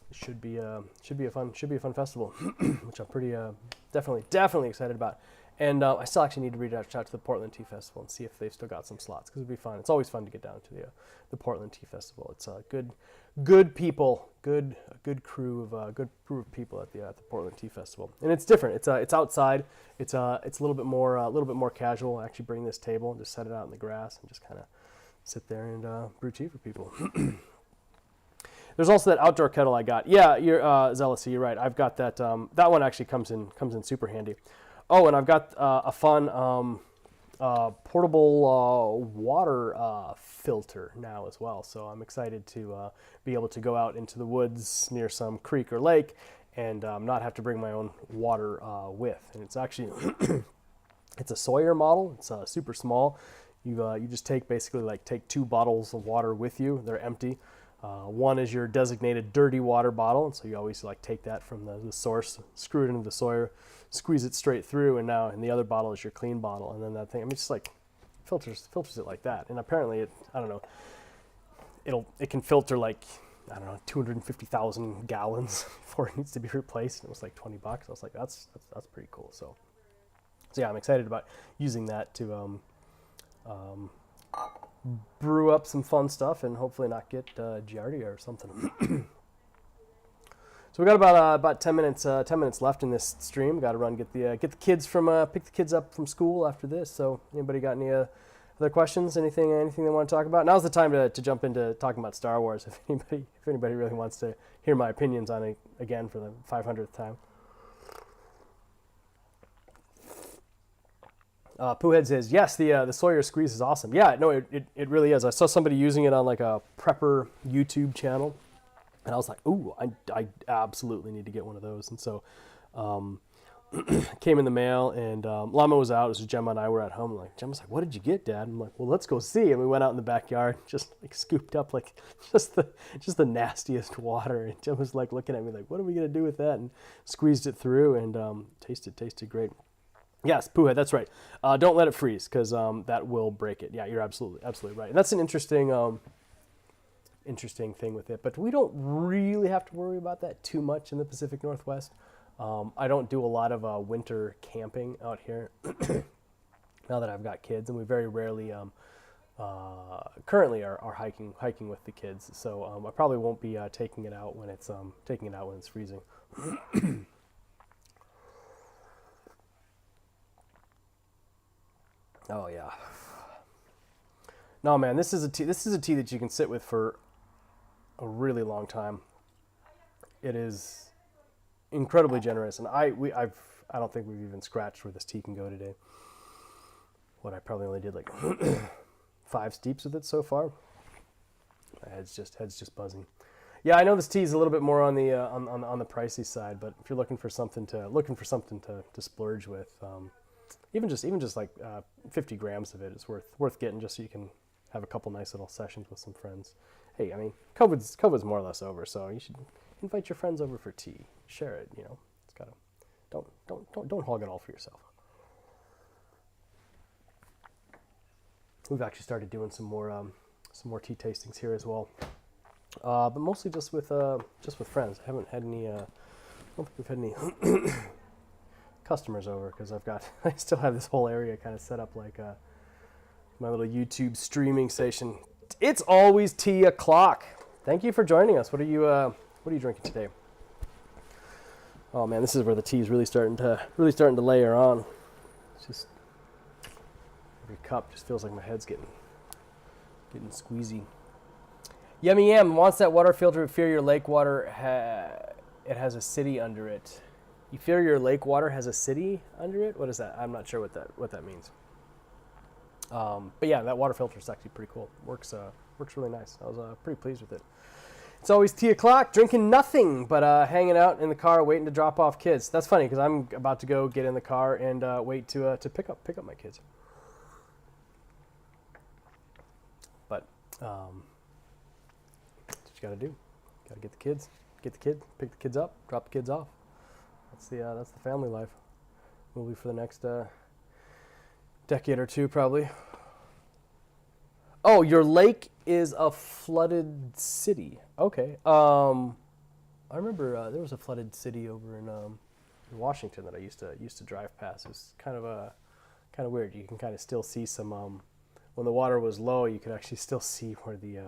It should be a fun festival, which I'm pretty definitely excited about. And I still actually need to reach out to the Portland Tea Festival and see if they've still got some slots, because it'd be fun. It's always fun to get down to the Portland Tea Festival. It's good people, good crew of people at the Portland Tea Festival, and it's different. It's outside. It's a little bit more casual. I actually bring this table and just set it out in the grass and just kind of sit there and brew tea for people. There's also that outdoor kettle I got. Yeah, you're Zealous, you're right. I've got that. That one actually comes in super handy. Oh, and I've got a fun portable water filter now as well. So I'm excited to be able to go out into the woods near some creek or lake and not have to bring my own water with. And it's actually it's a Sawyer model. It's super small. You just take 2 bottles of water with you. They're empty. One is your designated dirty water bottle, and so you always take that from the source, screw it into the Sawyer, squeeze it straight through, and the other bottle is your clean bottle, and then that thing, just filters it like that. And apparently it can filter 250,000 gallons before it needs to be replaced. And it was like $20. I was like, that's pretty cool. So yeah, I'm excited about using that to brew up some fun stuff and hopefully not get Giardia or something. So we got about 10 minutes left in this stream. Got to run get the kids pick the kids up from school after this. So anybody got any Other questions? Anything they want to talk about? Now's the time to jump into talking about Star Wars. If anybody really wants to hear my opinions on it again for the 500th time. Poohead says, yes, the Sawyer squeeze is awesome. Yeah, no, it really is. I saw somebody using it on like a prepper YouTube channel, and I was like, ooh, I absolutely need to get one of those. And so came in the mail, and Llama was out. It was just Gemma and I were at home. I'm like, Gemma's like, what did you get, Dad? I'm like, well, let's go see. And we went out in the backyard, just like scooped up like just the nastiest water. And Gemma's like looking at me like, what are we gonna do with that? And squeezed it through, and tasted great. Yes, Poohead, that's right. Don't let it freeze, because that will break it. Yeah, you're absolutely right. And that's an interesting thing with it. But we don't really have to worry about that too much in the Pacific Northwest. I don't do a lot of winter camping out here now that I've got kids, and we very rarely currently are hiking with the kids. So I probably won't be taking it out when it's freezing. Oh yeah. No, man, this is a tea that you can sit with for a really long time. It is incredibly generous, and I don't think we've even scratched where this tea can go today. I probably only did like 5 steeps with it so far. My head's just buzzing. Yeah, I know this tea is a little bit more on the on the pricey side, but if you're looking for something to splurge with, even just like 50 grams of it is worth getting, just so you can have a couple nice little sessions with some friends. Hey, I mean, COVID's more or less over, so you should invite your friends over for tea. Share it, you know. It's gotta don't hog it all for yourself. We've actually started doing some more tea tastings here as well, but mostly just with friends. I haven't had any. I don't think we've had any customers over, because I still have this whole area kind of set up like my little YouTube streaming station. It's always tea o'clock. Thank you for joining us. What are you drinking today? Oh man, this is where the tea is really starting to layer on. It's just every cup just feels like my head's getting squeezy. Yummy Yam wants that water filter. Fear your lake water it has a city under it. You fear your lake water has a city under it? What is that? I'm not sure what that means. But yeah, that water filter is actually pretty cool. Works really nice. I was pretty pleased with it. It's always tea o'clock, drinking nothing but hanging out in the car, waiting to drop off kids. That's funny, because I'm about to go get in the car and wait to pick up my kids. But that's what you got to do. Got to get the kids, pick the kids up, drop the kids off. That's the family life. Will be for the next decade or two, probably. Oh, your lake is a flooded city. Okay. I remember there was a flooded city over in Washington that I used to drive past. It was kind of weird. You can kind of still see some when the water was low. You could actually still see where the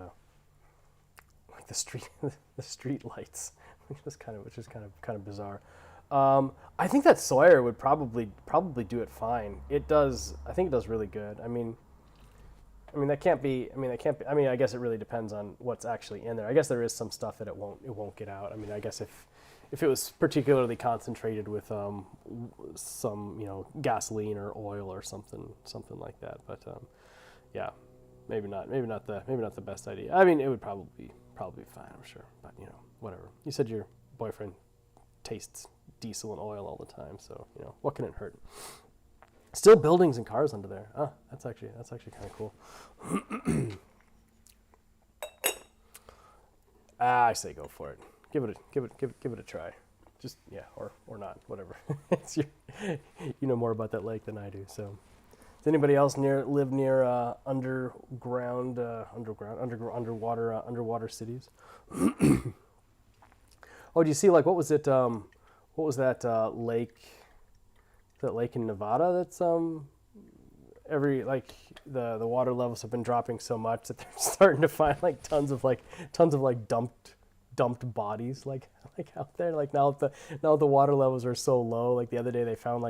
like the street lights, which is kind of bizarre. I think that Sawyer would probably do it fine. It does. I think it does really good. I mean, that can't be. I mean, I guess it really depends on what's actually in there. I guess there is some stuff that it won't get out. I mean, I guess if it was particularly concentrated with some gasoline or oil or something like that. But yeah, maybe not the best idea. I mean, it would probably be fine, I'm sure. But whatever. You said your boyfriend tastes diesel and oil all the time, so what can it hurt? Still buildings and cars under there. Ah, that's actually kind of cool. I say go for it. Give it a try. Just or not, whatever. It's you know more about that lake than I do. So, does anybody else live near underwater cities? Oh, do you see what was it? What was that lake? That lake in Nevada that's the water levels have been dropping so much that they're starting to find tons of dumped bodies like out there. Now the water levels are so low. Like the other day they found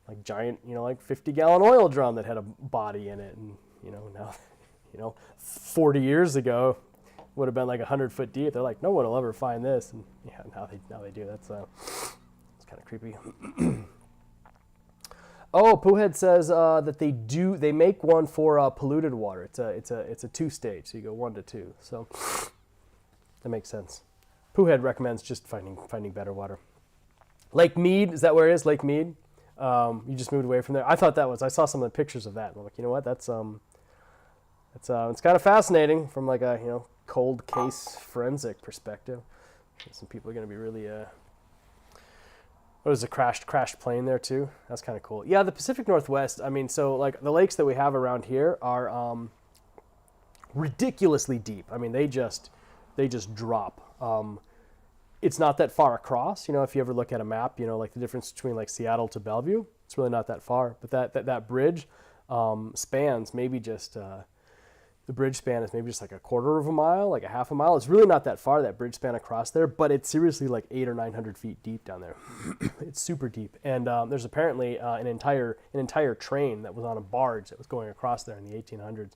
like giant, like 50-gallon oil drum that had a body in it, and now, 40 years ago would have been like 100 foot deep. They're like, no one will ever find this, and yeah, now they do. That's it's kind of creepy. Oh, Poohead says that they make one for polluted water. It's a 2-stage, so you go 1 to 2. So that makes sense. Poohead recommends just finding better water. Lake Mead, is that where it is? Lake Mead. You just moved away from there. I saw some of the pictures of that, and I'm like, you know what? That's it's kind of fascinating from like a cold case forensic perspective. Some people are going to be really what is a crashed plane there too? That's kind of cool. Yeah, the Pacific Northwest. I mean, so like the lakes that we have around here are ridiculously deep. I mean, they just drop. It's not that far across. If you ever look at a map, like the difference between like Seattle to Bellevue, it's really not that far. But that bridge spans maybe just the bridge span is maybe just like a quarter of a mile, like a half a mile. It's really not that far, that bridge span across there, but it's seriously like 800 or 900 feet deep down there. It's super deep. And there's apparently an entire train that was on a barge that was going across there in the 1800s.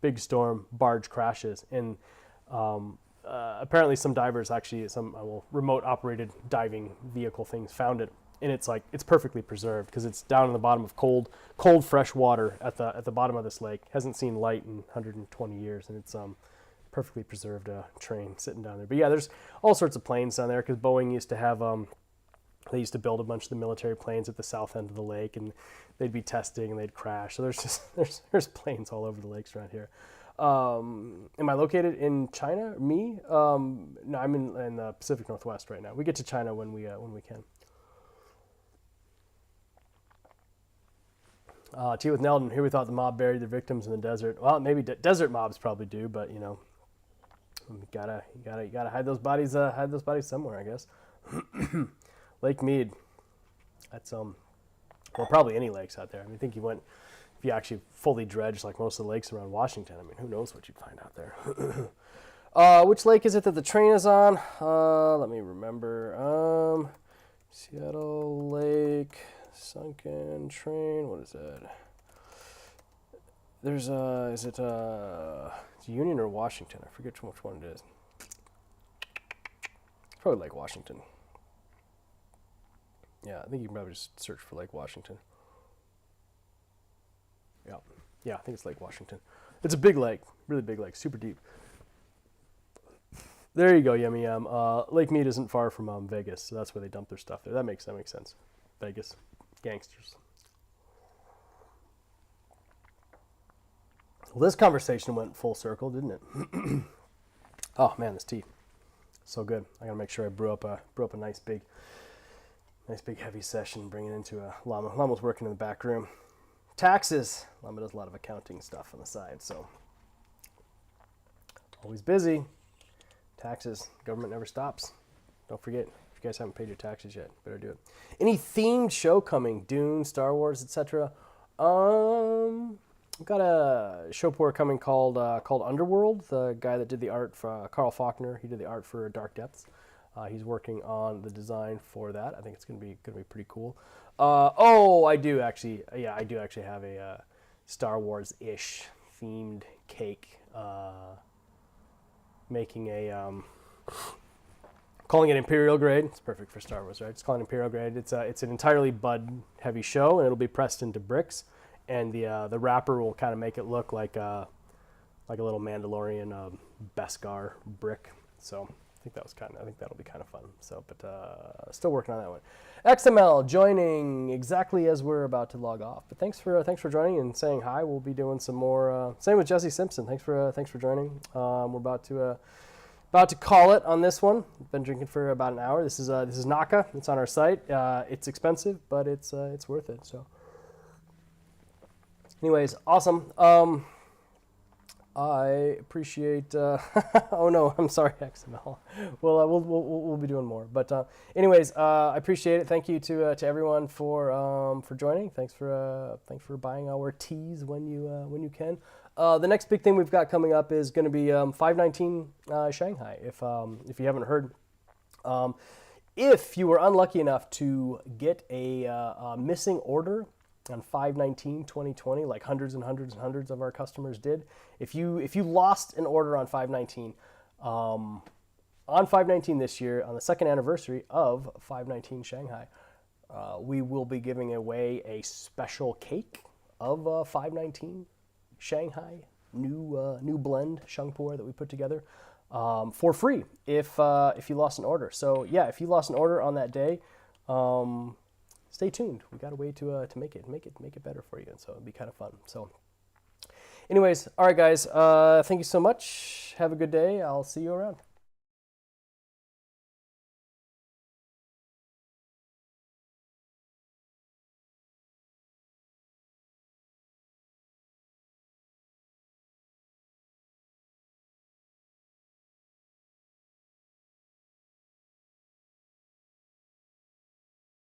Big storm, barge crashes. And apparently some divers, actually some remote operated diving vehicle things, found it. And it's perfectly preserved because it's down in the bottom of cold fresh water at the bottom of this lake. Hasn't seen light in 120 years, and it's perfectly preserved train sitting down there. But yeah, there's all sorts of planes down there because Boeing used to have they used to build a bunch of the military planes at the south end of the lake, and they'd be testing and they'd crash. So there's planes all over the lakes around here. Am I located in China? Me? No, I'm in the Pacific Northwest right now. We get to China when we can. Tea with Neldon, here we thought the mob buried their victims in the desert. Well, maybe desert mobs probably do, but you gotta hide those bodies somewhere, I guess. Lake Mead, that's probably any lakes out there. I mean, I think if you actually fully dredged like most of the lakes around Washington, I mean, who knows what you'd find out there. Which lake is it that the train is on? Let me remember. Seattle Lake. Sunken train. What is that? There's is it it's Union or Washington? I forget which one it is. It's probably Lake Washington. Yeah, I think you can probably just search for Lake Washington. Yeah, I think it's Lake Washington. It's a big lake, really big lake, super deep. There you go, Yummy Yum. Lake Mead isn't far from Vegas, so that's where they dump their stuff there. That makes sense. Vegas. Gangsters. Well, this conversation went full circle, didn't it? Oh man, this tea, so good. I gotta make sure I brew up a nice big heavy session. Bring it into a Llama. Llama's working in the back room. Taxes. Llama does a lot of accounting stuff on the side, so always busy. Taxes. Government never stops. Don't forget. If you guys haven't paid your taxes yet, better do it. Any themed show coming? Dune, Star Wars, etc. We've got a show coming called Underworld. The guy that did the art for Carl Faulkner, he did the art for Dark Depths. He's working on the design for that. I think it's gonna be pretty cool. I do actually have a Star Wars-ish themed cake. Making a calling it Imperial Grade. It's perfect for Star Wars, right? It's calling it Imperial Grade. It's an entirely bud-heavy show, and it'll be pressed into bricks. And the wrapper will kind of make it look like a little Mandalorian Beskar brick. So I think that'll be kind of fun. So, but still working on that one. XML joining exactly as we're about to log off. But thanks for joining and saying hi. We'll be doing some more. Same with Jesse Simpson. Thanks for joining. We're about to call it on this one. Been drinking for about an hour. This is Naka. It's on our site. It's expensive, but it's worth it. So, anyways, awesome. I appreciate. Oh no, I'm sorry, XML. We'll be doing more. But anyways, I appreciate it. Thank you to everyone for joining. Thanks for buying our teas when you can. The next big thing we've got coming up is going to be 519 Shanghai. If you haven't heard, if you were unlucky enough to get a missing order on 5/19/2020, like hundreds and hundreds and hundreds of our customers did, if you lost an order on 5/19, on 5/19 this year, on the second anniversary of 5/19 Shanghai, we will be giving away a special cake of 5/19 Shanghai, new blend Shengpuer that we put together, for free if you lost an order. So yeah, if you lost an order on that day, stay tuned. We got a way to make it better for you, and so it'd be kind of fun. So, anyways, all right, guys, thank you so much. Have a good day. I'll see you around.